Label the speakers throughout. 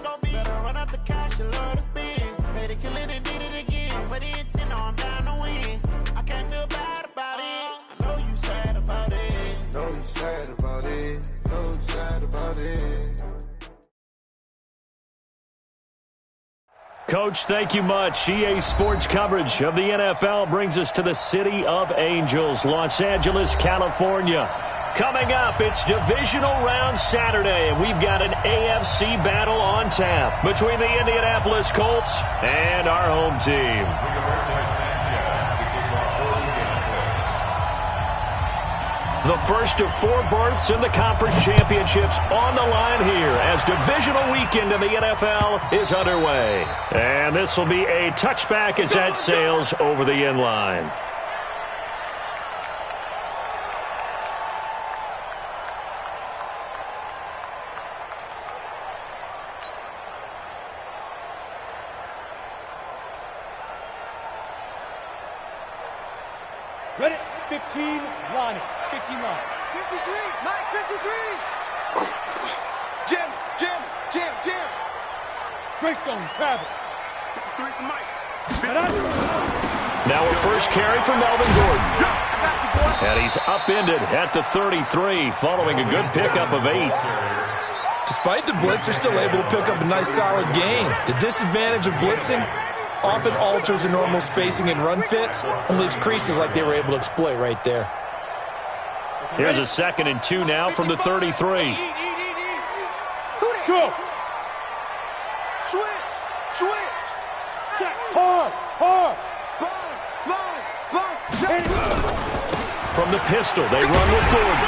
Speaker 1: go be. Better run up the cash, you love to spend. Made it, kill it, and did it again. But it's in, I'm down to win. I can't feel bad about it. I know you sad about it.
Speaker 2: Know you sad about it. Know you sad about it.
Speaker 3: Coach, thank you much. EA Sports coverage of the NFL brings us to the City of Angels, Los Angeles, California. Coming up, it's Divisional Round Saturday, and we've got an AFC battle on tap between the Indianapolis Colts and our home team. The first of 4 berths in the conference championships on the line here as divisional weekend in the NFL is underway. And this will be a touchback as that sails over the end line.
Speaker 4: Ready? 15, line it. 15 line.
Speaker 5: 53, Mike, 53. Jim.
Speaker 4: Greystone, travel.
Speaker 5: 53 for Mike.
Speaker 3: Now a first carry for Melvin Gordon.
Speaker 5: I got you, boy.
Speaker 3: And he's upended at the 33 following a good pickup of 8.
Speaker 6: Despite the blitz, they're still able to pick up a nice solid gain. The disadvantage of blitzing often alters the normal spacing and run fits and leaves creases like they were able to exploit right there.
Speaker 3: Here's a 2nd and 2 now from the 33.
Speaker 4: Go.
Speaker 5: Switch.
Speaker 4: Check. Hard.
Speaker 5: Sponge.
Speaker 3: From the pistol, they run with Gordon.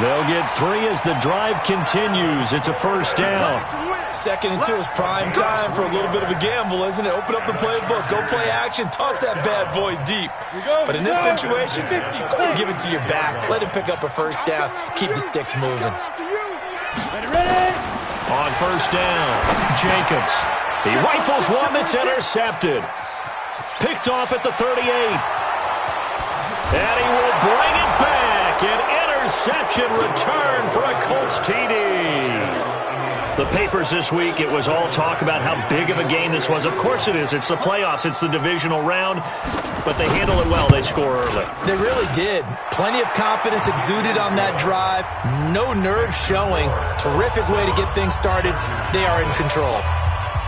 Speaker 3: They'll get 3 as the drive continues. It's a first down.
Speaker 6: 2nd and 2 is prime time for a little bit of a gamble, isn't it? Open up the playbook, go play action, toss that bad boy deep. But in this situation, go ahead and give it to your back. Let him pick up a first down. Keep the sticks moving.
Speaker 4: Ready?
Speaker 3: On first down, Jacobs. He rifles one that's intercepted. Picked off at the 38. And he will bring it back. An interception return for a Colts TD. The papers this week, it was all talk about how big of a game this was. Of course it is. It's the playoffs. It's the divisional round. But they handle it well. They score early.
Speaker 6: They really did. Plenty of confidence exuded on that drive. No nerves showing. Terrific way to get things started. They are in control.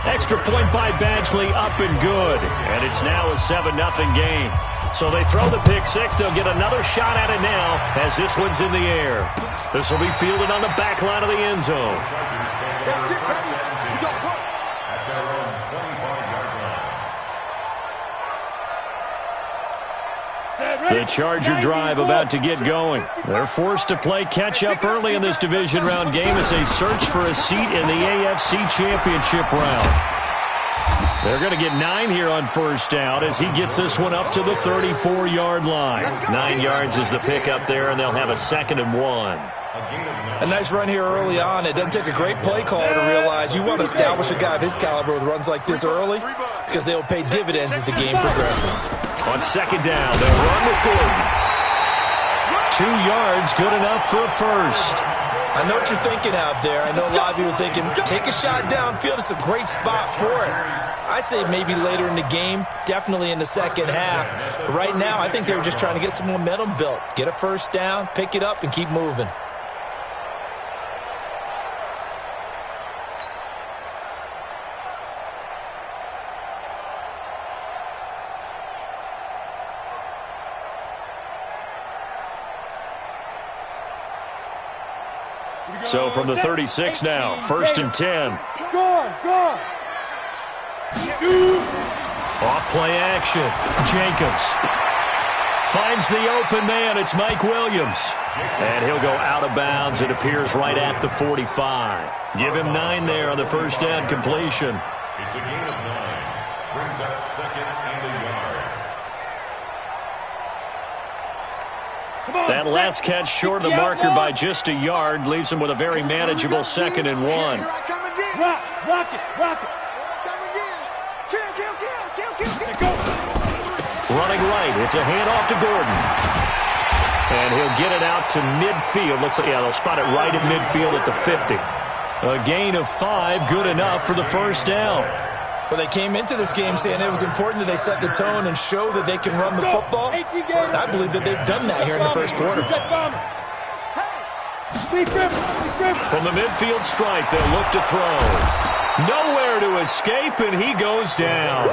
Speaker 3: Extra point by Badgley, up and good. And it's now a 7-0 game. So they throw the pick 6. They'll get another shot at it now as this one's in the air. This will be fielded on the back line of the end zone. The Charger drive about to get going. They're forced to play catch-up early in this division round game as they search for a seat in the AFC Championship round. They're going to get 9 here on first down as he gets this one up to the 34-yard line. 9 yards is the pickup there, and they'll have a 2nd and 1.
Speaker 6: A nice run here early on. It doesn't take a great play caller to realize you want to establish a guy of his caliber with runs like this early because they will pay dividends as the game progresses.
Speaker 3: On 2nd down, they'll run with Gordon. 2 yards, good enough for a first.
Speaker 6: I know what you're thinking out there. I know a lot of you are thinking, take a shot downfield. It's a great spot for it. I'd say maybe later in the game, definitely in the second half. But right now, I think they were just trying to get some momentum built. Get a first down, pick it up, and keep moving.
Speaker 3: So from the 36 now, 1st and 10.
Speaker 4: Go.
Speaker 3: Off play action. Jacobs finds the open man. It's Mike Williams. And he'll go out of bounds. It appears right at the 45. Give him 9 there on the first down completion.
Speaker 7: It's a gain of 9. Brings up 2nd and a yard.
Speaker 3: That last catch short of the marker by just a yard leaves him with a very manageable 2nd and 1.
Speaker 4: Rock it. Kill.
Speaker 3: Running right. It's a handoff to Gordon. And he'll get it out to midfield. Looks like, they'll spot it right at midfield at the 50. A gain of 5, good enough for the first down.
Speaker 6: Well, they came into this game saying it was important that they set the tone and show that they can run the football. I believe that they've done that here in the first quarter.
Speaker 3: From the midfield stripe, they'll look to throw. Nowhere to escape, and he goes down.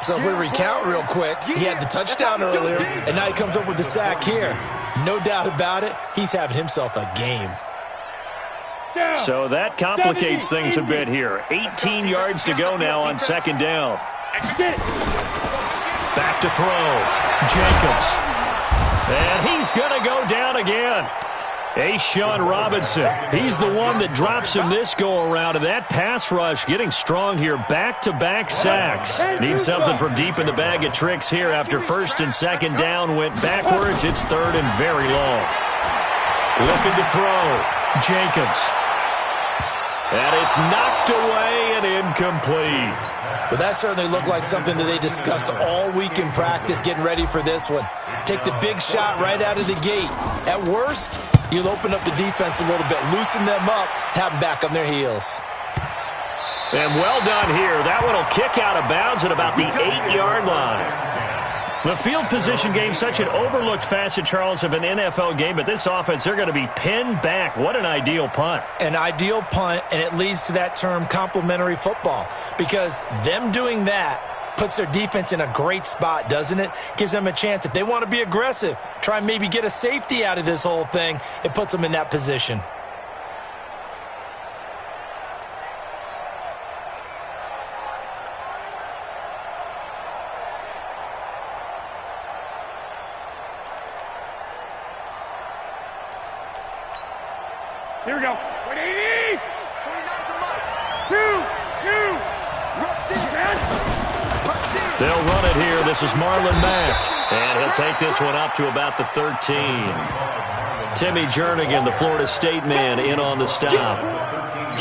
Speaker 6: So if we recount real quick, he had the touchdown earlier, and now he comes up with the sack here. No doubt about it, he's having himself a game.
Speaker 3: So that complicates things a bit here. 18 yards to go now on second down. Back to throw. Jacobs. And he's going to go down again. Sean Robinson. He's the one that drops him this go-around, and that pass rush getting strong here. Back-to-back sacks. Needs something from deep in the bag of tricks here after first and second down went backwards. It's third and very long. Looking to throw. Jacobs. And it's knocked away and incomplete.
Speaker 6: But that certainly looked like something that they discussed all week in practice getting ready for this one. Take the big shot right out of the gate. At worst, you'll open up the defense a little bit, loosen them up, have them back on their heels.
Speaker 3: And well done here. That one will kick out of bounds at about the 8-yard line. The field position game, such an overlooked facet, Charles, of an NFL game, but this offense, they're going to be pinned back. What an ideal punt.
Speaker 6: An ideal punt, and it leads to that term complementary football, because them doing that puts their defense in a great spot, doesn't it? Gives them a chance. If they want to be aggressive, try and maybe get a safety out of this whole thing, it puts them in that position.
Speaker 4: Here we go. 180. 2.
Speaker 3: They'll run it here. This is Marlon Mack. And he'll take this one up to about the 13. Timmy Jernigan, the Florida State man, in on the stop.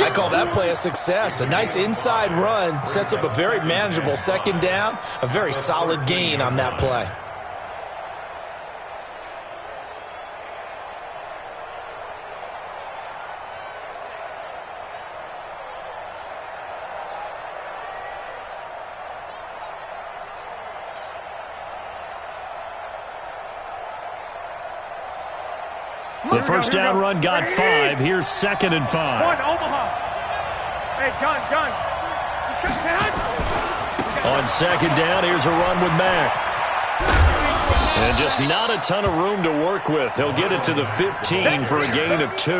Speaker 6: I call that play a success. A nice inside run sets up a very manageable second down. A very solid gain on that play.
Speaker 3: The first down run got 5. Here's second and 5.
Speaker 4: One, Omaha. Hey, gun.
Speaker 3: On second down, here's a run with Mack. And just not a ton of room to work with. He'll get it to the 15 for a gain of 2.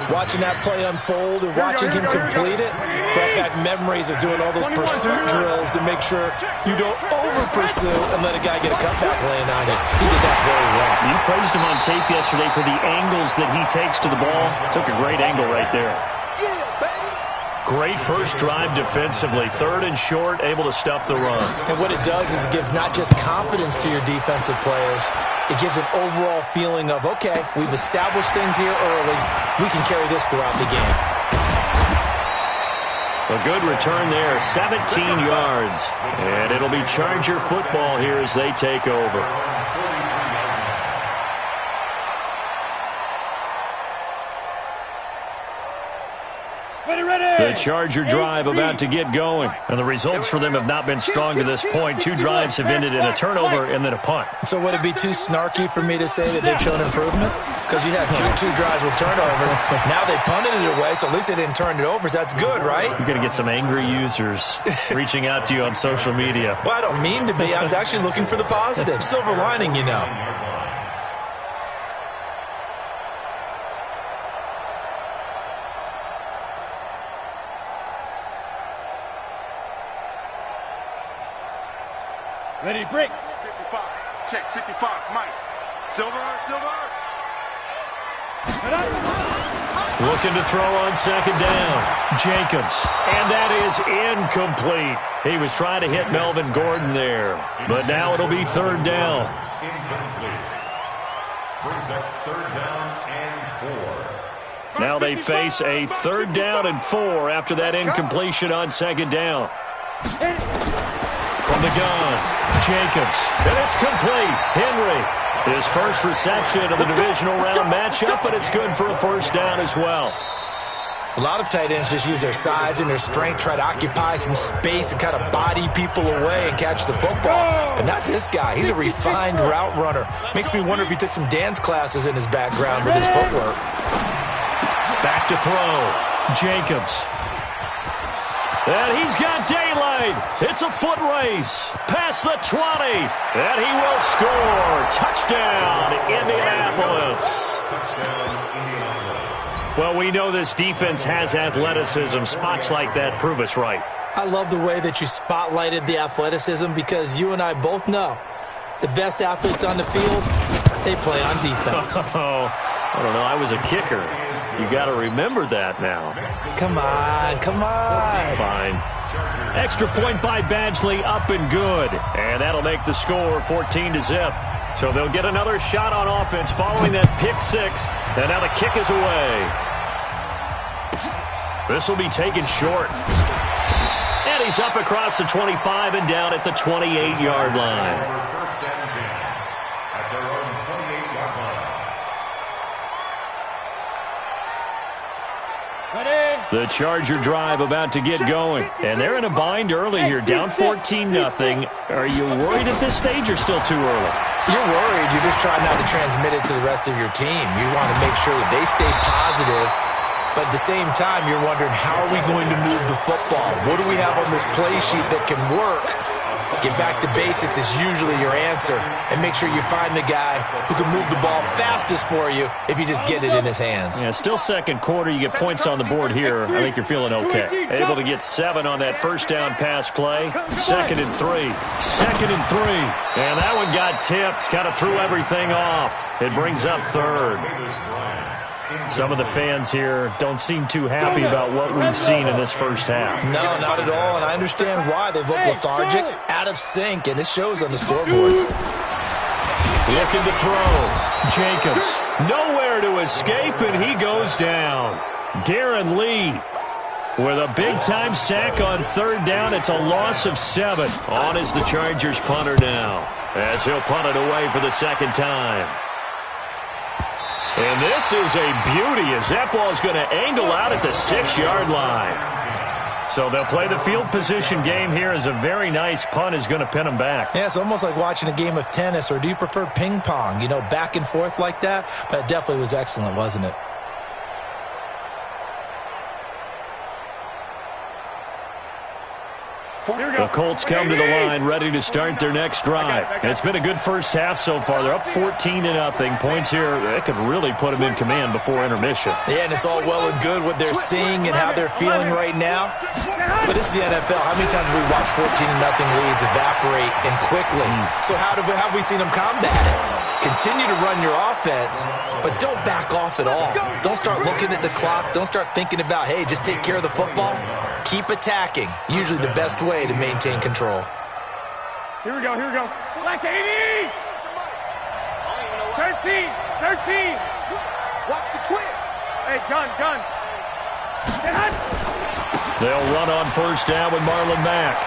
Speaker 6: Watching that play unfold and watching him complete it brought back memories of doing all those pursuit drills to make sure you don't over-pursue and let a guy get a cutback laying on you. He did that very well.
Speaker 3: You praised him on tape yesterday for the angles that he takes to the ball. Took a great angle right there. Great first drive defensively. Third and short, able to stuff the run.
Speaker 6: And what it does is it gives not just confidence to your defensive players, it gives an overall feeling of, okay, we've established things here early. We can carry this throughout the game.
Speaker 3: A good return there, 17 yards. And it'll be Charger football here as they take over. The Charger drive about to get going. And the results for them have not been strong to this point. 2 drives have ended in a turnover and then a punt.
Speaker 6: So would it be too snarky for me to say that they've shown improvement? Because you had two drives with turnovers. Now they punted it away, so at least they didn't turn it over. So that's good, right?
Speaker 3: You're going to get some angry users reaching out to you on social media.
Speaker 6: Well, I don't mean to be. I was actually looking for the positive. Silver lining, you know.
Speaker 4: Ready, break.
Speaker 5: 55. Check 55. Mike. Silver.
Speaker 3: Looking to throw on second down. Jacobs. And that is incomplete. He was trying to hit Melvin Gordon there. But now it'll be third down.
Speaker 7: Incomplete. Brings up third down and 4.
Speaker 3: Now they face a third down and 4 after that incompletion on second down. From the gun, Jacobs, and it's complete. Henry, his first reception of the divisional round matchup, but it's good for a first down as well.
Speaker 6: A lot of tight ends just use their size and their strength, try to occupy some space and kind of body people away and catch the football. But not this guy. He's a refined route runner. Makes me wonder if he took some dance classes in his background with his footwork.
Speaker 3: Back to throw. Jacobs. And he's got daylight. It's a foot race. Past the 20. And he will score. Touchdown, Indianapolis. Well, we know this defense has athleticism. Spots like that prove us right.
Speaker 6: I love the way that you spotlighted the athleticism because you and I both know the best athletes on the field, they play on defense.
Speaker 3: Oh, I don't know. I was a kicker. You got to remember that now.
Speaker 6: Come on, come on.
Speaker 3: Fine. Extra point by Badgley, up and good. And that'll make the score 14-0. So they'll get another shot on offense following that pick six. And now the kick is away. This will be taken short. And he's up across the 25 and down at the 28-yard line.
Speaker 7: First down and 10 at their own 28-yard line.
Speaker 3: The Charger drive about to get going. And they're in a bind early here, down 14-0. Are you worried at this stage or still too early?
Speaker 6: You're worried. You're just trying not to transmit it to the rest of your team. You want to make sure that they stay positive. But at the same time, you're wondering, how are we going to move the football? What do we have on this play sheet that can work? Get back to basics is usually your answer. And make sure you find the guy who can move the ball fastest for you if you just get it in his hands.
Speaker 3: Yeah, still second quarter. You get points on the board here. I think you're feeling okay. Able to get 7 on that first down pass play. 2nd and 3. 2nd and 3. And that one got tipped. Kind of threw everything off. It brings up 3rd. Some of the fans here don't seem too happy about what we've seen in this first half.
Speaker 6: No, not at all, and I understand why. They've looked lethargic, out of sync, and it shows on the scoreboard.
Speaker 3: Looking to throw. Jacobs, nowhere to escape, and he goes down. Darren Lee with a big-time sack on 3rd down. It's a loss of 7. On is the Chargers punter now, as he'll punt it away for the 2nd time. And this is a beauty as that ball's going to angle out at the 6-yard line. So they'll play the field position game here as a very nice punt is going to pin them back.
Speaker 6: Yeah, it's almost like watching a game of tennis, or do you prefer ping pong? You know, back and forth like that? But it definitely was excellent, wasn't it?
Speaker 3: The Colts come to the line ready to start their next drive. It's been a good first half so far. They're up 14-0. Points here, that could really put them in command before intermission.
Speaker 6: Yeah, and it's all well and good what they're seeing and how they're feeling right now. But this is the NFL. How many times have we watched 14-0 leads evaporate and quickly? So how have we seen them combat it? Continue to run your offense, but don't back off at all. Don't start looking at the clock. Don't start thinking about, hey, just take care of the football. Keep attacking. Usually the best way to maintain control.
Speaker 4: Here we go, here we go. Black 80! 13!
Speaker 5: Watch the twins.
Speaker 4: Hey, gun. Get hot!
Speaker 3: They'll run on first down with Marlon Mack.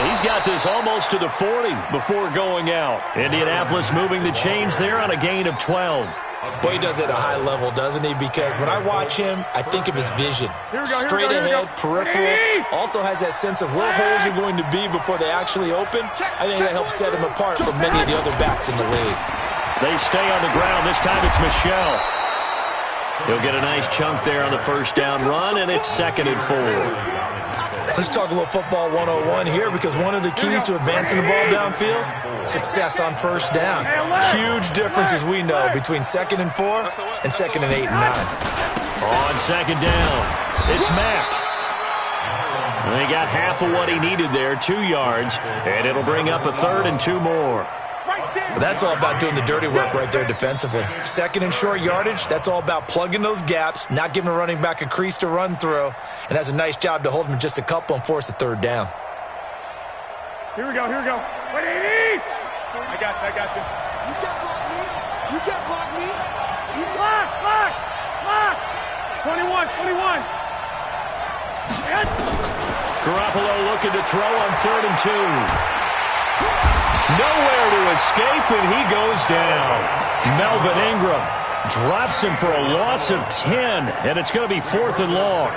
Speaker 3: He's got this almost to the 40 before going out. Indianapolis moving the chains there on a gain of 12.
Speaker 6: Boy, he does it at a high level, doesn't he? Because when I watch him, I think of his vision. Straight ahead, peripheral. Also has that sense of where holes are going to be before they actually open. I think that helps set him apart from many of the other backs in the league.
Speaker 3: They stay on the ground. This time it's Michel. He'll get a nice chunk there on the first down run, and it's 2nd and 4.
Speaker 6: Let's talk a little football 101 here, because one of the keys to advancing the ball downfield, success on first down. Huge difference, as we know, between 2nd and 4 and 2nd and 8 and 9.
Speaker 3: On 2nd down, it's Mack. They got half of what he needed there, 2 yards, and it'll bring up a 3rd and 2 more.
Speaker 6: But that's all about doing the dirty work right there defensively. 2nd and short yardage, that's all about plugging those gaps, not giving a running back a crease to run through, and has a nice job to hold him just a couple and force a 3rd down.
Speaker 4: Here we go. Wait, 80! I got you.
Speaker 5: You can't block me.
Speaker 4: Block! 21.
Speaker 3: Garoppolo looking to throw on 3rd and 2. Nowhere to escape, and he goes down. Melvin Ingram Drops him for a loss of 10, and it's going to be 4th and long.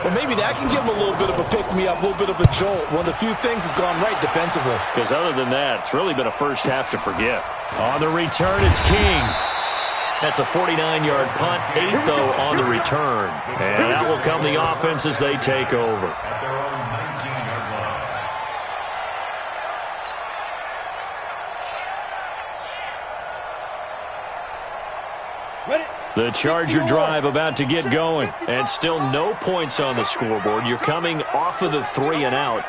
Speaker 6: Well, maybe that can give him a little bit of a pick-me-up, a little bit of a jolt. One of the few things has gone right defensively.
Speaker 3: Because other than that, it's really been a first half to forget. On the return, it's King. That's a 49-yard punt, 8, though, on the return. And that will come the offense as they take over. The Charger drive about to get going, and still no points on the scoreboard. You're coming off of the 3 and out.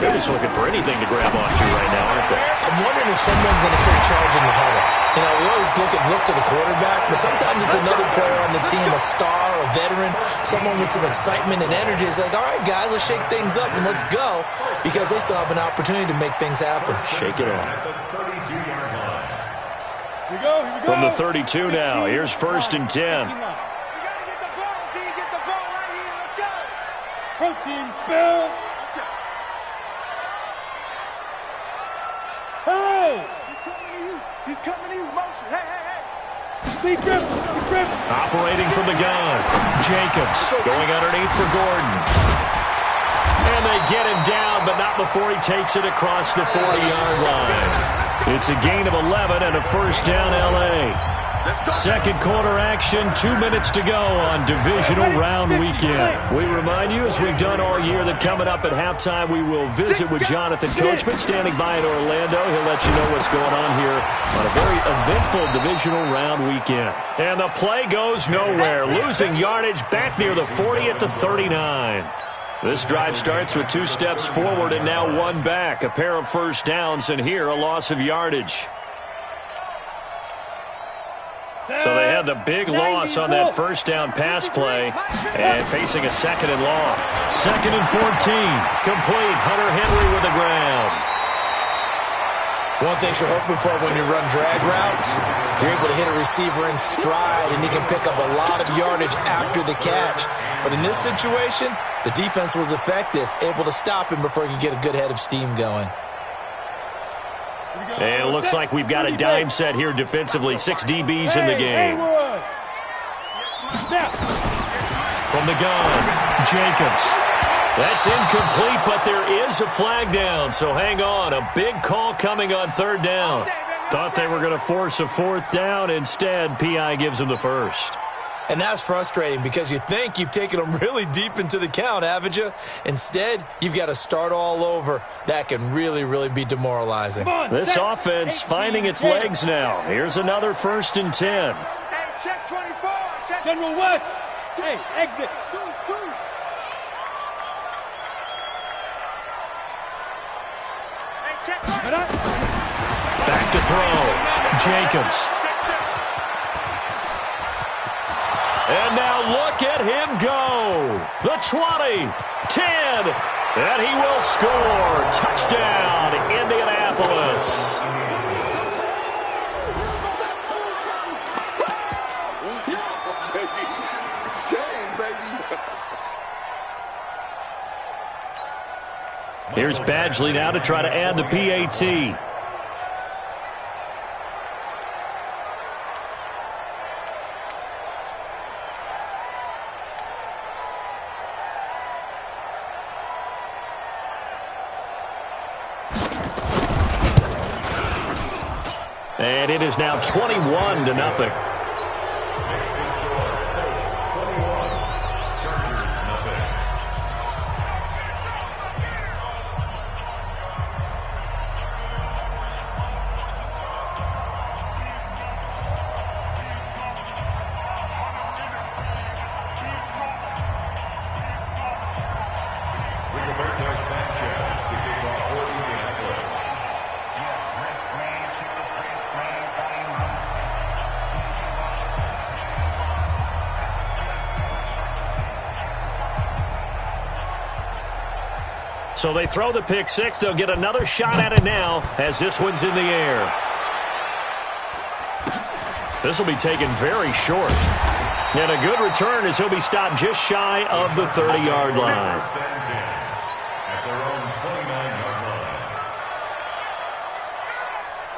Speaker 3: They're just looking for anything to grab onto right now, aren't they?
Speaker 6: I'm wondering if someone's going to take charge in the huddle. You know, we always look to the quarterback, but sometimes it's another player on the team, a star, a veteran, someone with some excitement and energy. It's like, all right, guys, let's shake things up and let's go, because they still have an opportunity to make things happen.
Speaker 3: Shake it off.
Speaker 4: Here we go.
Speaker 3: From the 32 now, here's 1st and 10.
Speaker 4: You gotta get the ball, D. Get the ball right here. Let's go. Protein spill. Hey! He's coming to you. He's coming to you. Motion. Hey. Deep grip.
Speaker 3: Operating from the gun. Jacobs going underneath for Gordon. And they get him down, but not before he takes it across the 40-yard line. It's a gain of 11 and a first down, L.A. Second quarter action, 2 minutes to go on divisional round weekend. We remind you, as we've done all year, that coming up at halftime, we will visit with Jonathan Coachman standing by in Orlando. He'll let you know what's going on here on a very eventful divisional round weekend. And the play goes nowhere, losing yardage back near the 40 at the 39. This drive starts with 2 steps forward and now 1 back. A pair of first downs, and here a loss of yardage. So they had the big loss on that first down pass play, and facing a 2nd and long. 2nd and 14. Complete. Hunter Henry with the ground.
Speaker 6: One thing you're hoping for when you run drag routes, you're able to hit a receiver in stride, and he can pick up a lot of yardage after the catch. But in this situation, the defense was effective, able to stop him before he could get a good head of steam going.
Speaker 3: And it looks like we've got a dime set here defensively. 6 DBs in the game. From the gun, Jacobs. That's incomplete, but there is a flag down, so hang on. A big call coming on 3rd down. Thought they were going to force a 4th down. Instead, P.I. gives them the first.
Speaker 6: And that's frustrating because you think you've taken them really deep into the count, haven't you? Instead, you've got to start all over. That can really, really be demoralizing.
Speaker 3: This offense finding its legs now. Here's another 1st and 10.
Speaker 4: Hey, check 24. Check General West. Hey, exit.
Speaker 3: Back to throw. Jacobs. And now look at him go. The 20, 10, and he will score. Touchdown, Indianapolis. Here's Badgley now to try to add the PAT. And it is now 21-0. So they throw the pick six. They'll get another shot at it now as this one's in the air. This will be taken very short. And a good return as he'll be stopped just shy of the 30-yard line.
Speaker 7: At their own 29-yard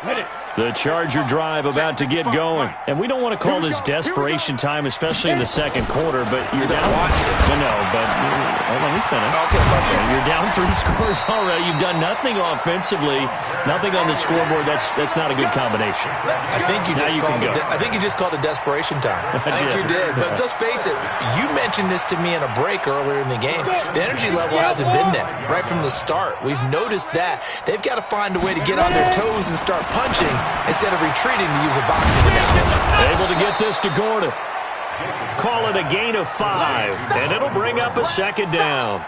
Speaker 7: line.
Speaker 4: Hit it.
Speaker 3: The Charger drive about to get going. And we don't want to call this desperation time, especially in the second quarter, but you're down. No, but let me finish. Okay. You're down 3 scores already. You've done nothing offensively, nothing on the scoreboard. That's not a good combination.
Speaker 6: I think you just called it desperation time. I think you did. But let's face it, you mentioned this to me in a break earlier in the game. The energy level hasn't been there right from the start. We've noticed that. They've got to find a way to get on their toes and start punching instead of retreating to use a boxing analogy.
Speaker 3: Able to get this to Gordon. Call it a gain of 5, and it'll bring up a second down.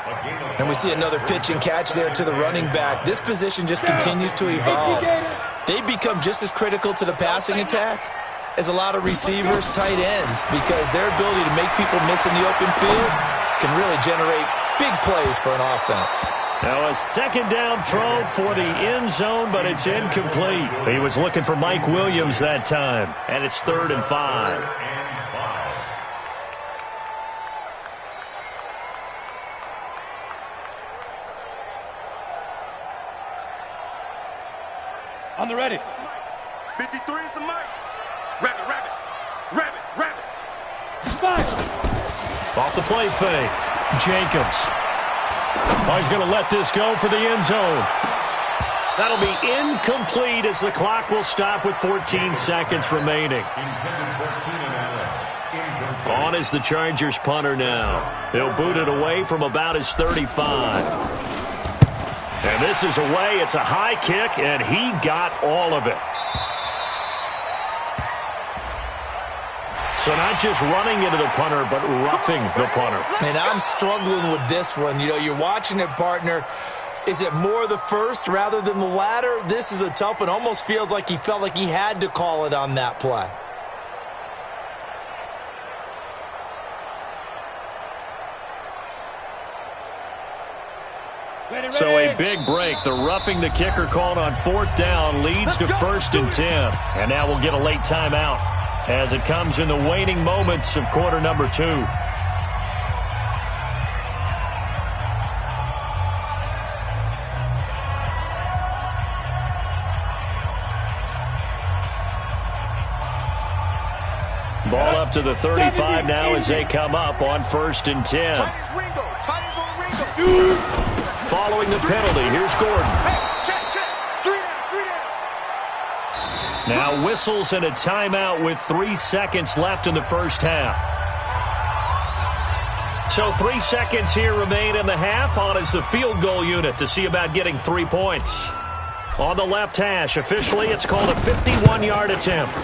Speaker 6: And we see another pitch and catch there to the running back. This position just continues to evolve. They become just as critical to the passing attack as a lot of receivers, tight ends, because their ability to make people miss in the open field can really generate big plays for an offense.
Speaker 3: Now a second down throw for the end zone, but it's incomplete. He was looking for Mike Williams that time, and it's 3rd and 5.
Speaker 4: On the ready.
Speaker 5: 53 is the mic. Rabbit.
Speaker 3: Off the play fake. Jacobs. Oh, he's going to let this go for the end zone. That'll be incomplete as the clock will stop with 14 seconds remaining. On is the Chargers punter now. He'll boot it away from about his 35. And this is away. It's a high kick, and he got all of it. So not just running into the punter, but roughing the punter.
Speaker 6: And I'm struggling with this one. You know, you're watching it, partner. Is it more the first rather than the latter? This is a tough one. Almost feels like he felt like he had to call it on that play.
Speaker 3: So a big break. The roughing the kicker called on 4th down leads to 1st and 10. And now we'll get a late timeout as it comes in the waning moments of quarter number 2. Ball up to the 35 now as they come up on 1st and 10. Following the penalty, here's Gordon. Now whistles and a timeout with 3 seconds left in the first half. So 3 seconds here remain in the half. On is the field goal unit to see about getting 3 points. On the left hash, officially it's called a 51-yard attempt.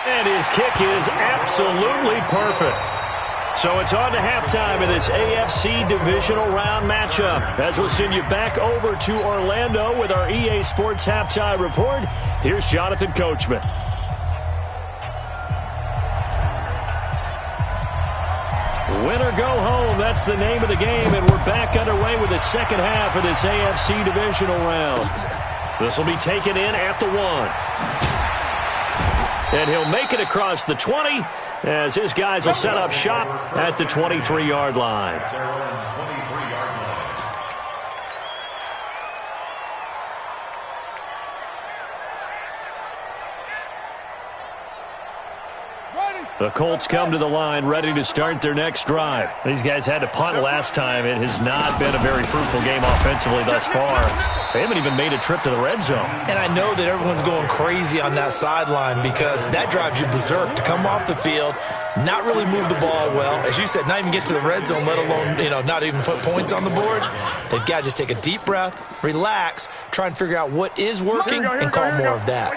Speaker 3: And his kick is absolutely perfect. So it's on to halftime in this AFC divisional round matchup. As we'll send you back over to Orlando with our EA Sports Halftime Report, here's Jonathan Coachman. Win or go home, that's the name of the game, and we're back underway with the second half of this AFC divisional round. This will be taken in at the 1. And he'll make it across the 20 as his guys will set up shop at the 23-yard line. The Colts come to the line ready to start their next drive. These guys had to punt last time. It has not been a very fruitful game offensively thus far. They haven't even made a trip to the red zone. And I know that everyone's going crazy on that sideline because that drives you berserk to come off the field, not really move the ball well. As you said, not even get to the red zone, let alone, not even put points on the board. They've got to just take a deep breath, relax, try and figure out what is working and call more of that.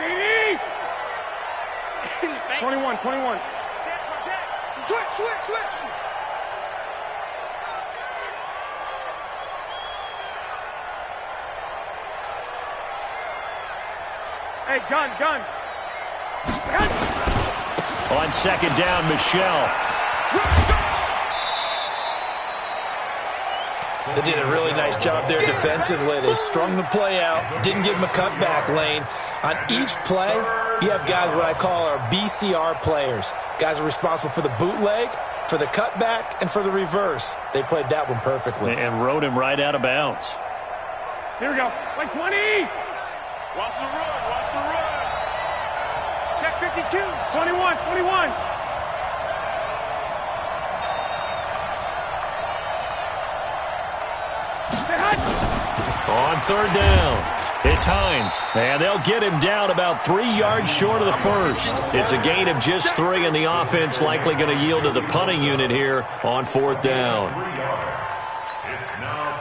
Speaker 4: 21. Switch. Hey, gun.
Speaker 3: On second down, Michelle.
Speaker 6: They did a really nice job there defensively. They strung the play out, didn't give them a cutback lane. On each play, you have guys what I call our BCR players. Guys are responsible for the bootleg, for the cutback, and for the reverse. They played that one perfectly.
Speaker 3: And rode him right out of bounds.
Speaker 4: Here we go. Like 20.
Speaker 5: Watch the run. Watch the run.
Speaker 4: Check 52. 21. 21.
Speaker 3: On third down, it's Hines, and they'll get him down about 3 yards short of the first. It's a gain of just 3, and the offense likely going to yield to the punting unit here on fourth down.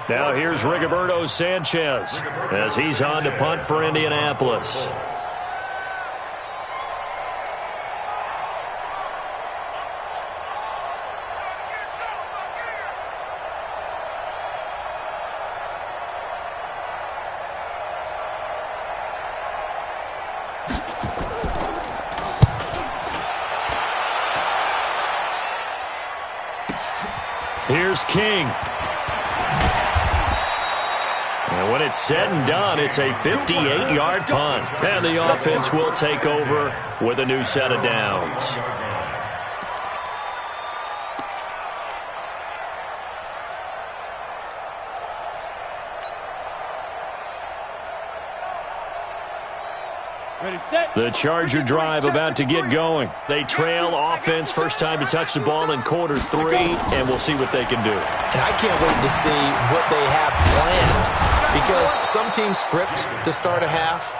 Speaker 3: Now here's Rigoberto Sanchez as he's on to punt for Indianapolis. Here's King. And when it's said and done, it's a 58-yard punt. And the offense will take over with a new set of downs.
Speaker 4: Ready, set.
Speaker 3: The Charger drive about to get going. They trail offense, first time to touch the ball in quarter 3, and we'll see what they can do.
Speaker 6: And I can't wait to see what they have planned, because some teams script to start a half.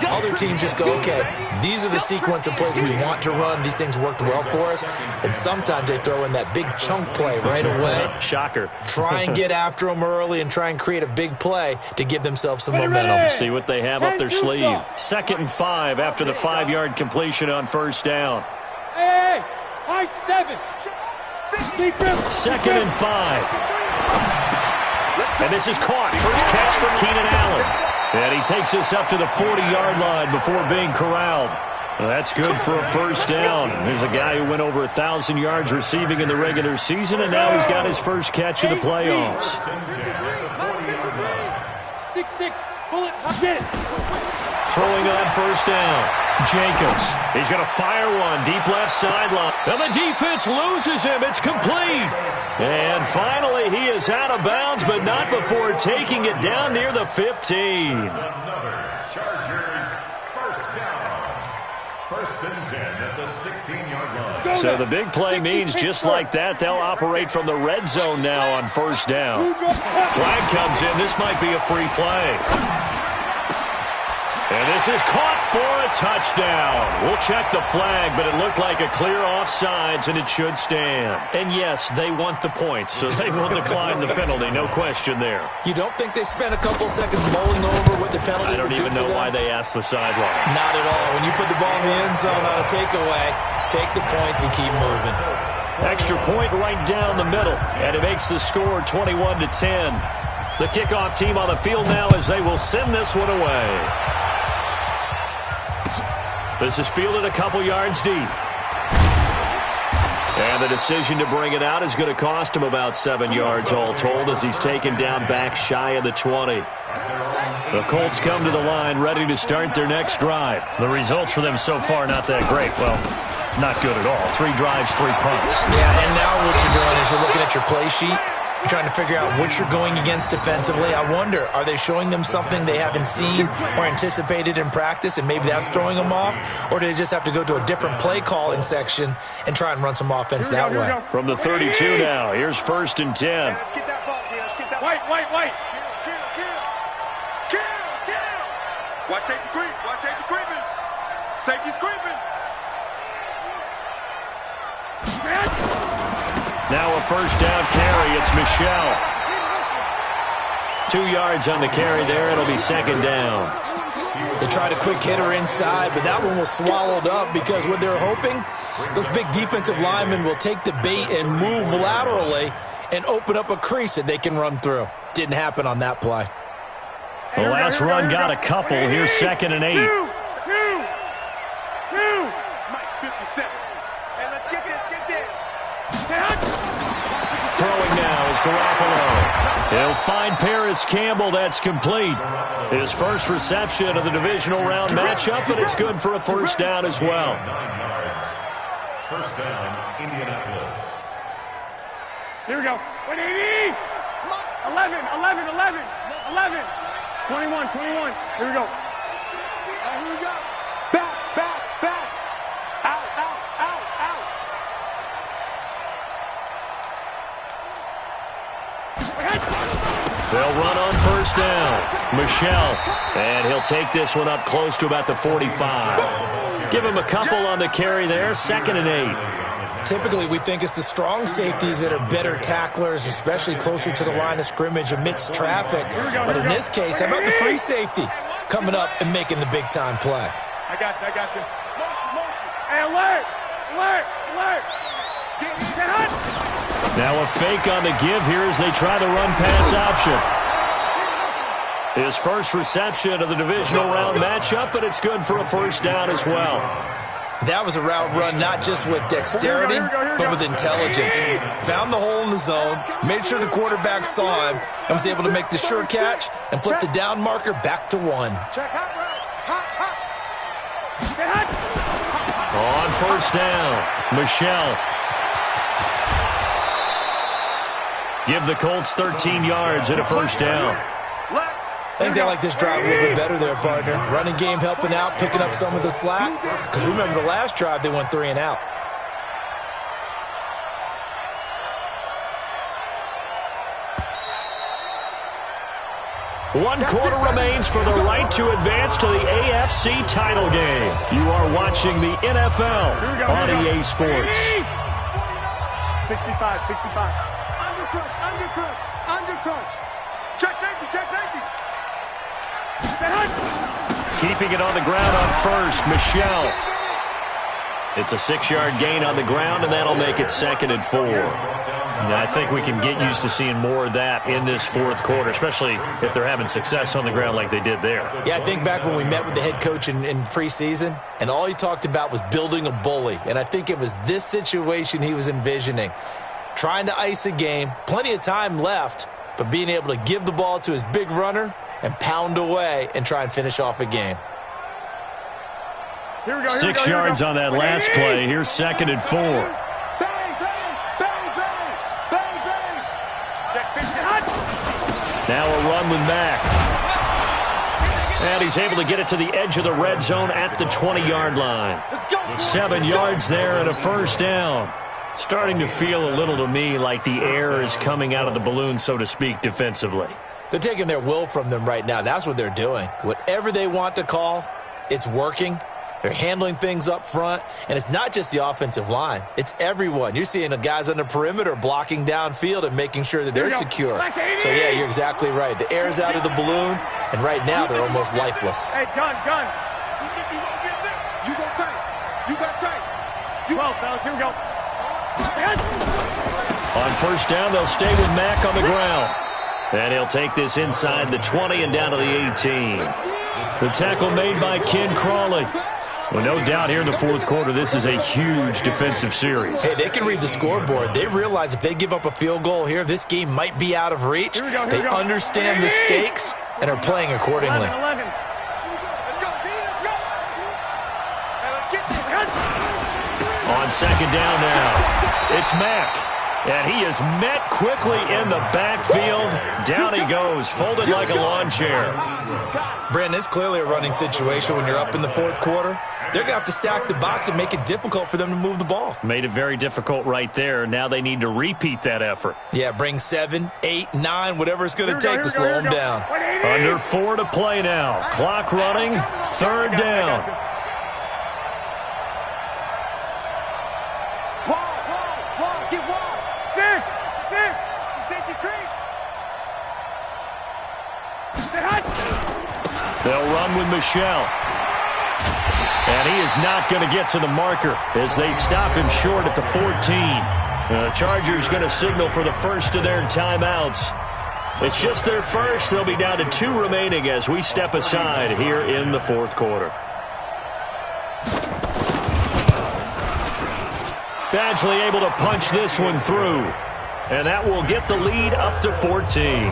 Speaker 6: Other teams just go, okay, these are the sequence of plays we want to run. These things worked well for us. And sometimes they throw in that big chunk play right away.
Speaker 3: Shocker.
Speaker 6: Try and get after them early and try and create a big play to give themselves some momentum.
Speaker 3: See what they have up their sleeve. 2nd and 5 after the 5-yard completion on first down.
Speaker 4: Hey, high 7.
Speaker 3: 2nd and 5. And this is caught. First catch for Keenan Allen. And he takes us up to the 40-yard line before being corralled. Well, that's good for a first down. There's a guy who went over 1,000 yards receiving in the regular season, and now he's got his first catch in the playoffs.
Speaker 4: 6-6. Bullet. I'll get it.
Speaker 3: Throwing on first down. Jacobs. He's going to fire one deep left sideline. And the defense loses him. It's complete. And finally, he is out of bounds, but not before taking it down near the 15.
Speaker 7: Another Chargers first down. 1st and 10 at the 16-yard line.
Speaker 3: So the big play means just like that, they'll operate from the red zone now on first down. Flag comes in. This might be a free play. And this is caught for a touchdown. We'll check the flag, but it looked like a clear offsides, and it should stand. And yes, they want the points, so they will decline the penalty. No question there.
Speaker 6: You don't think they spent a couple seconds mulling over what the penalty
Speaker 3: I don't
Speaker 6: would do
Speaker 3: even
Speaker 6: for
Speaker 3: know
Speaker 6: them?
Speaker 3: why they asked the sideline.
Speaker 6: Not at all. When you put the ball in the end zone on a takeaway, take the points and keep moving.
Speaker 3: Extra point right down the middle, and it makes the score 21-10. The kickoff team on the field now as they will send this one away. This is fielded a couple yards deep. And the decision to bring it out is going to cost him about 7 yards all told as he's taken down back shy of the 20. The Colts come to the line ready to start their next drive. The results for them so far not that great. Well, not good at all. 3 drives, 3 punts.
Speaker 6: Yeah, and now what you're doing is you're looking at your play sheet. You're trying to figure out what you're going against defensively. I wonder, are they showing them something they haven't seen or anticipated in practice, and maybe that's throwing them off? Or do they just have to go to a different play calling section and try and run some offense that way?
Speaker 3: From the 32 now, here's 1st and 10.
Speaker 4: Let's get that ball, man. Let's get that. White.
Speaker 5: Watch safety creep. Watch safety creeping. Safety's creeping.
Speaker 3: Now a first down carry. It's Michelle. 2 yards on the carry there. It'll be 2nd down.
Speaker 6: They tried a quick hitter inside, but that one was swallowed up because what they're hoping, those big defensive linemen will take the bait and move laterally and open up a crease that they can run through. Didn't happen on that play.
Speaker 3: The last run got a couple. Here's 2nd and 8.
Speaker 4: Two.
Speaker 5: Mike, 57.
Speaker 4: Hey, let's get this.
Speaker 3: Throwing now is Garoppolo. He'll find Paris Campbell. That's complete. His first reception of the divisional round matchup, but it's good for a first down as well.
Speaker 7: 9 yards. First down, Indianapolis.
Speaker 4: Here we go. 180. 11. 21. Here we go.
Speaker 3: They'll run on first down. Michelle, and he'll take this one up close to about the 45. Give him a couple on the carry there, 2nd and 8.
Speaker 6: Typically, we think it's the strong safeties that are better tacklers, especially closer to the line of scrimmage amidst traffic. But in this case, how about the free safety coming up and making the big-time play?
Speaker 4: I got this. Motion. Hey, alert!
Speaker 3: Now a fake on the give here as they try the run-pass option. His first reception of the divisional round matchup, but it's good for a first down as well.
Speaker 6: That was a route run not just with dexterity, but with intelligence. Found the hole in the zone, made sure the quarterback saw him, and was able to make the sure catch and flip the down marker back to 1.
Speaker 3: On first down, Michelle. Give the Colts 13 yards and a first down.
Speaker 6: I think they like this drive a little bit better there, partner. Running game helping out, picking up some of the slack. Because remember the last drive, they went 3 and out.
Speaker 3: One quarter remains for the right to advance to the AFC title game. You are watching the NFL on EA Sports.
Speaker 4: 65. Undercrunch. Check safety.
Speaker 3: Keeping it on the ground on first, Michelle. It's a 6-yard gain on the ground, and that'll make it 2nd and 4. Now, I think we can get used to seeing more of that in this fourth quarter, especially if they're having success on the ground like they did there.
Speaker 6: Yeah, I think back when we met with the head coach in preseason, and all he talked about was building a bully. And I think it was this situation he was envisioning. Trying to ice a game, plenty of time left, but being able to give the ball to his big runner and pound away and try and finish off a game.
Speaker 3: 6 yards on that last play. Here's 2nd and 4. Now a run with Mack. And he's able to get it to the edge of the red zone at the 20-yard line. 7 yards there and a first down. Starting to feel a little to me like the air is coming out of the balloon, so to speak, defensively.
Speaker 6: They're taking their will from them right now. That's what they're doing. Whatever they want to call, it's working. They're handling things up front, and it's not just the offensive line. It's everyone. You're seeing the guys on the perimeter blocking downfield and making sure that they're secure. So, yeah, you're exactly right. The air's out of the balloon, and right now they're almost lifeless.
Speaker 4: Hey, gun. You go tight. You got tight. 12, fellas. Here we go.
Speaker 3: On first down, they'll stay with Mack on the ground. And he'll take this inside the 20 and down to the 18. The tackle made by Ken Crawley. Well, no doubt here in the fourth quarter, this is a huge defensive series.
Speaker 6: Hey, they can read the scoreboard. They realize if they give up a field goal here, this game might be out of reach. They understand the stakes and are playing accordingly.
Speaker 4: 11. Let's go, D. Let's go. Hey, let's get this.
Speaker 3: On second down now, it's Mack. And he is met quickly in the backfield. Down he goes, folded like a lawn chair.
Speaker 6: Brandon, it's clearly a running situation when you're up in the fourth quarter. They're going to have to stack the box and make it difficult for them to move the ball.
Speaker 3: Made it very difficult right there. Now they need to repeat that effort.
Speaker 6: Yeah, bring 7, 8, 9, whatever it's going to take to slow them down.
Speaker 3: Under 4 to play now. Clock running, third down.
Speaker 4: Wall, get wall. Six. Safety creep.
Speaker 3: They'll run with Michelle. And he is not going to get to the marker as they stop him short at the 14. The Chargers going to signal for the first of their timeouts. It's just their first. They'll be down to 2 remaining as we step aside here in the fourth quarter. Badgley able to punch this one through. And that will get the lead up to 14.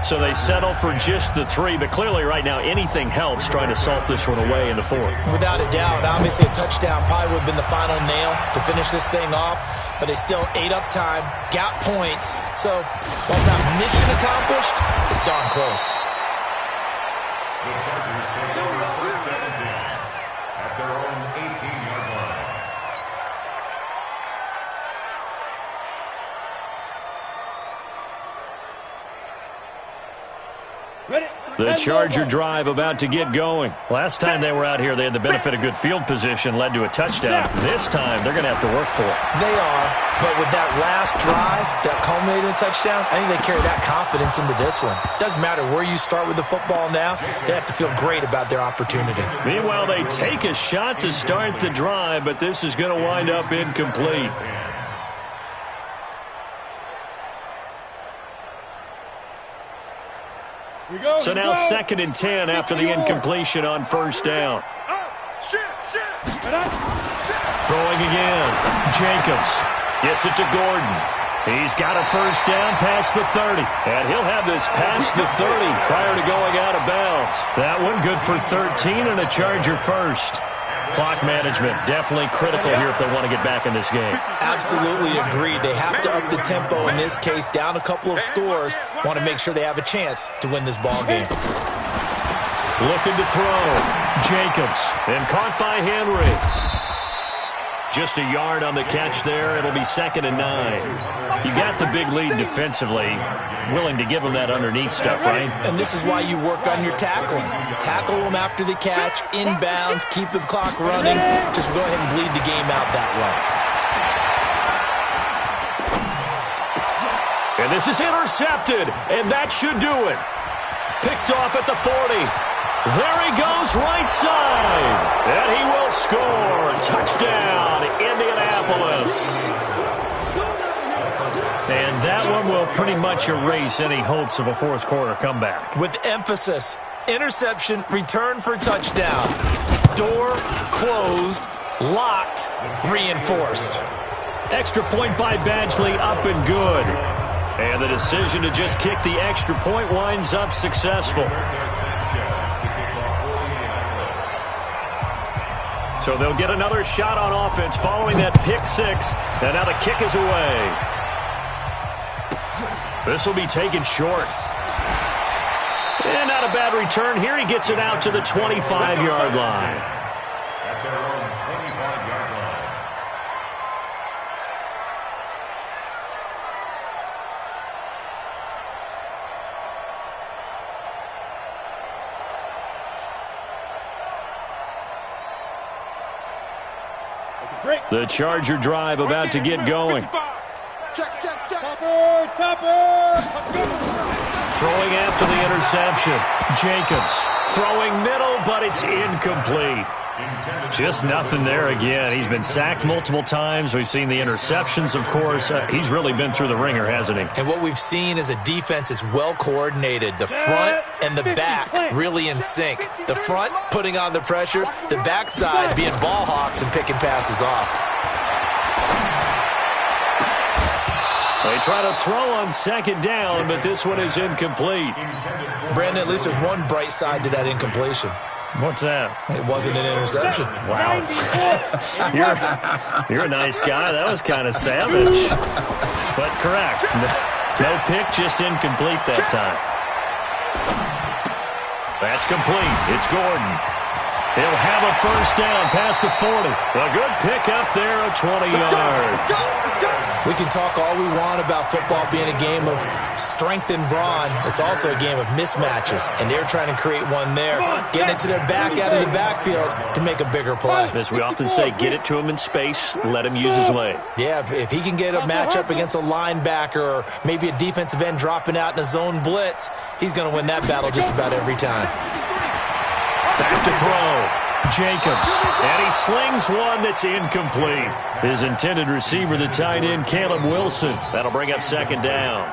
Speaker 3: So they settle for just the 3. But clearly right now anything helps trying to salt this one away in the fourth.
Speaker 6: Without a doubt. Obviously a touchdown probably would have been the final nail to finish this thing off. But they still ate up time, got points. So while it's not mission accomplished, it's darn close.
Speaker 7: The Chargers take over first and 10 at their own 18-yard line.
Speaker 3: The Charger drive about to get going. Last time they were out here, they had the benefit of good field position, led to a touchdown. This time, they're going to have to work for it.
Speaker 6: They are, but with that last drive that culminated in a touchdown, I think they carry that confidence into this one. Doesn't matter where you start with the football now, they have to feel great about their opportunity.
Speaker 3: Meanwhile, they take a shot to start the drive, but this is going to wind up incomplete. So now 2nd and 10 after the incompletion on first down. Throwing again. Jacobs gets it to Gordon. He's got a first down past the 30. And he'll have this past the 30 prior to going out of bounds. That one good for 13 and a Charger first. Clock management definitely critical here if they want to get back in this game.
Speaker 6: Absolutely agreed. They have to up the tempo in this case, down a couple of scores. Want to make sure they have a chance to win this ball game.
Speaker 3: Looking to throw. Jacobs. And caught by Henry. Just a yard on the catch there. It'll be 2nd and 9. You got the big lead defensively. Willing to give them that underneath stuff, right?
Speaker 6: And this is why you work on your tackling. Tackle them after the catch, inbounds, keep the clock running. Just go ahead and bleed the game out that
Speaker 3: way. And this is intercepted, and that should do it. Picked off at the 40. There he goes, right side. And he will score. Touchdown, Indianapolis. And that one will pretty much erase any hopes of a fourth quarter comeback.
Speaker 6: With emphasis, interception, return for touchdown. Door closed, locked, reinforced.
Speaker 3: Extra point by Badgley, up and good. And the decision to just kick the extra point winds up successful. So they'll get another shot on offense following that pick six. And now the kick is away. This will be taken short. And not a bad return here. He gets it out to the 25-yard line.
Speaker 7: At their own 25-yard line.
Speaker 3: The Charger drive about to get going.
Speaker 4: Topper.
Speaker 3: Throwing after the interception. Jacobs throwing middle, but it's incomplete. Just nothing there again. He's been sacked multiple times. We've seen the interceptions, of course. He's really been through the ringer, hasn't he?
Speaker 6: And what we've seen is a defense that's well coordinated. The front and the back really in sync. The front putting on the pressure. The backside being ball hawks and picking passes off.
Speaker 3: They try to throw on 2nd down, but this one is incomplete.
Speaker 6: Brandon, at least there's one bright side to that incompletion.
Speaker 3: What's that?
Speaker 6: It wasn't an interception.
Speaker 3: Wow. You're a nice guy. That was kind of savage. But correct. No pick, just incomplete that time. That's complete. It's Gordon. He'll have a first down past the 40. A good pick up there of 20 yards.
Speaker 6: We can talk all we want about football being a game of strength and brawn. It's also a game of mismatches, and they're trying to create one there, getting it to their back out of the backfield to make a bigger play.
Speaker 3: As we often say, get it to him in space, let him use his leg.
Speaker 6: Yeah, if he can get a matchup against a linebacker or maybe a defensive end dropping out in a zone blitz, he's going to win that battle just about every time.
Speaker 3: Back to throw. Jacobs, and he slings one that's incomplete. His intended receiver, the tight end, Caleb Wilson. That'll bring up 2nd down.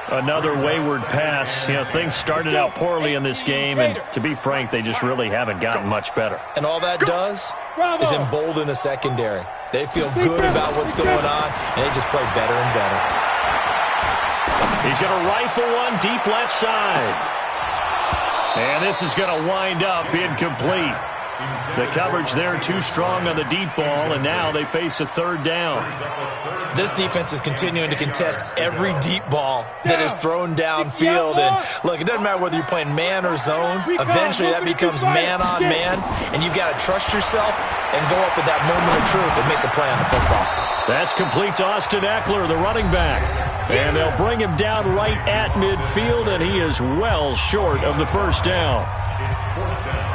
Speaker 3: Another wayward pass. You know, things started out poorly in this game, and to be frank, they just really haven't gotten much better.
Speaker 6: And all that does is embolden a secondary. They feel good about what's going on, and they just play better and better.
Speaker 3: He's going to rifle one deep left side. And this is going to wind up incomplete. The coverage there too strong on the deep ball, and now they face a 3rd down.
Speaker 6: This defense is continuing to contest every deep ball that is thrown downfield. And look, it doesn't matter whether you're playing man or zone. Eventually that becomes man on man, and you've got to trust yourself and go up with that moment of truth and make a play on the football.
Speaker 3: That's complete to Austin Eckler, the running back. And they'll bring him down right at midfield, and he is well short of the first down.
Speaker 7: It's fourth down.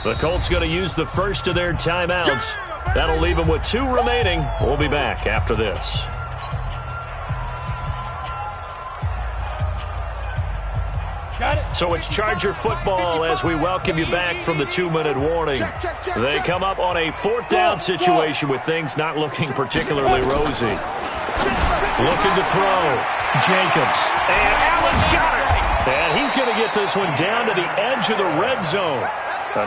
Speaker 3: The Colts going to use the first of their timeouts. That'll leave them with 2 remaining. We'll be back after this. So it's Charger football as we welcome you back from the 2-minute warning. They come up on a 4th down situation with things not looking particularly rosy. Looking to throw. Jacobs. And Allen's got it. And he's going to get this one down to the edge of the red zone.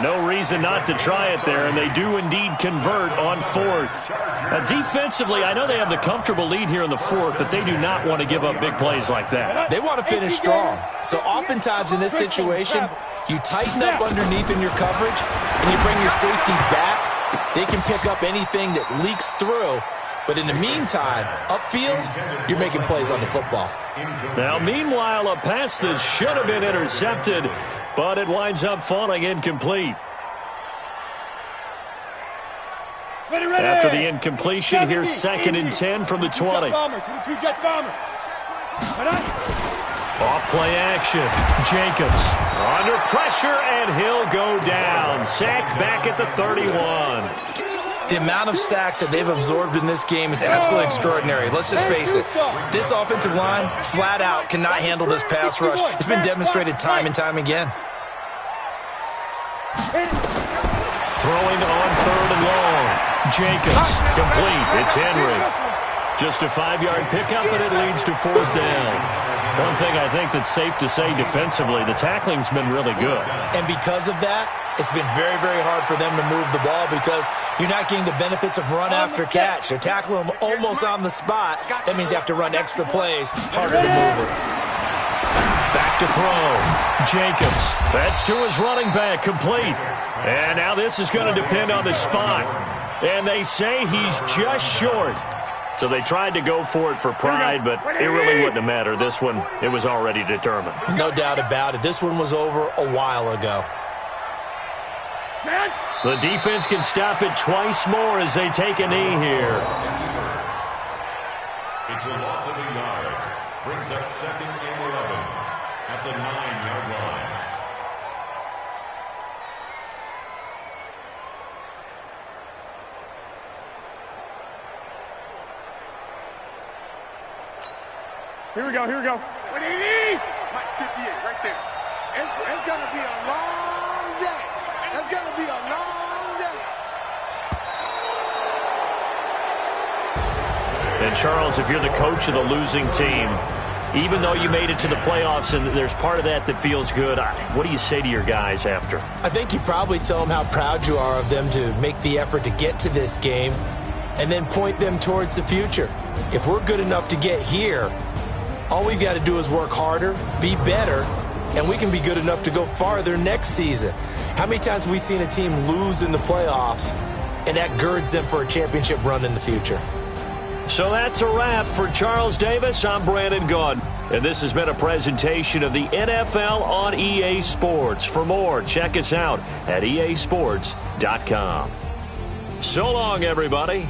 Speaker 3: No reason not to try it there, and they do indeed convert on 4th. Defensively, I know they have the comfortable lead here in the 4th, but they do not want to give up big plays like that.
Speaker 6: They want to finish strong. So oftentimes in this situation, you tighten up underneath in your coverage, and you bring your safeties back. They can pick up anything that leaks through. But in the meantime, upfield, you're making plays on the football.
Speaker 3: Now, meanwhile, a pass that should have been intercepted, but it winds up falling incomplete. After the incompletion, here's 2nd and 10 from the 20. Off play action. Jacobs under pressure, and he'll go down. Sacked back at the 31.
Speaker 6: The amount of sacks that they've absorbed in this game is absolutely extraordinary. Let's just face it. This offensive line, flat out, cannot handle this pass rush. It's been demonstrated time and time again.
Speaker 3: Throwing on 3rd and long. Jacobs, complete. It's Henry. Just a 5-yard pickup, and it leads to 4th down. One thing I think that's safe to say defensively, the tackling's been really good.
Speaker 6: And because of that, it's been very, very hard for them to move the ball because you're not getting the benefits of run after catch. They're tackling them almost on the spot. That means you have to run extra plays, harder to move it.
Speaker 3: Back to throw. Jacobs. That's to his running back, complete. And now this is going to depend on the spot. And they say he's just short. So they tried to go for it for pride, but it really wouldn't have mattered. This one, it was already determined.
Speaker 6: No doubt about it. This one was over a while ago.
Speaker 3: The defense can stop it twice more as they take a knee here.
Speaker 7: It's a loss of a yard. Brings up 2nd and 11 at the 9-yard line.
Speaker 4: Here we go, here we go. What do you need?
Speaker 5: Mike 58, right there.
Speaker 8: It's going to be a long day. It's going to be a long day.
Speaker 3: And Charles, if you're the coach of the losing team, even though you made it to the playoffs and there's part of that that feels good, what do you say to your guys after?
Speaker 6: I think you probably tell them how proud you are of them to make the effort to get to this game and then point them towards the future. If we're good enough to get here, all we've got to do is work harder, be better, and we can be good enough to go farther next season. How many times have we seen a team lose in the playoffs, and that girds them for a championship run in the future?
Speaker 3: So that's a wrap for Charles Davis. I'm Brandon Gunn, and this has been a presentation of the NFL on EA Sports. For more, check us out at easports.com. So long, everybody.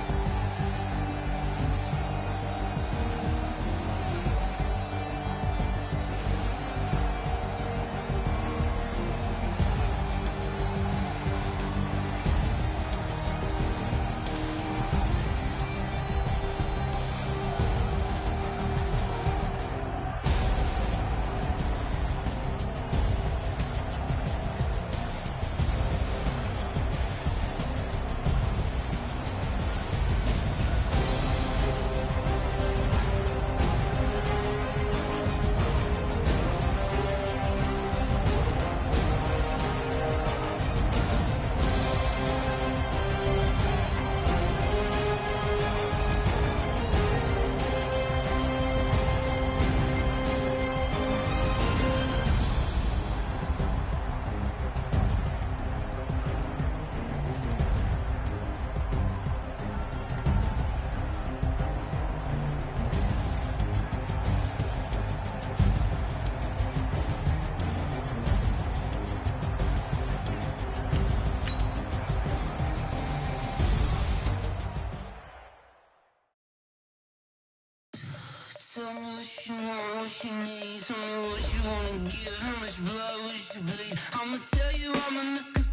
Speaker 9: Tell me what you want, what you need. Tell me what you wanna give. How much blood would you bleed? I'ma tell you I'm a misconception.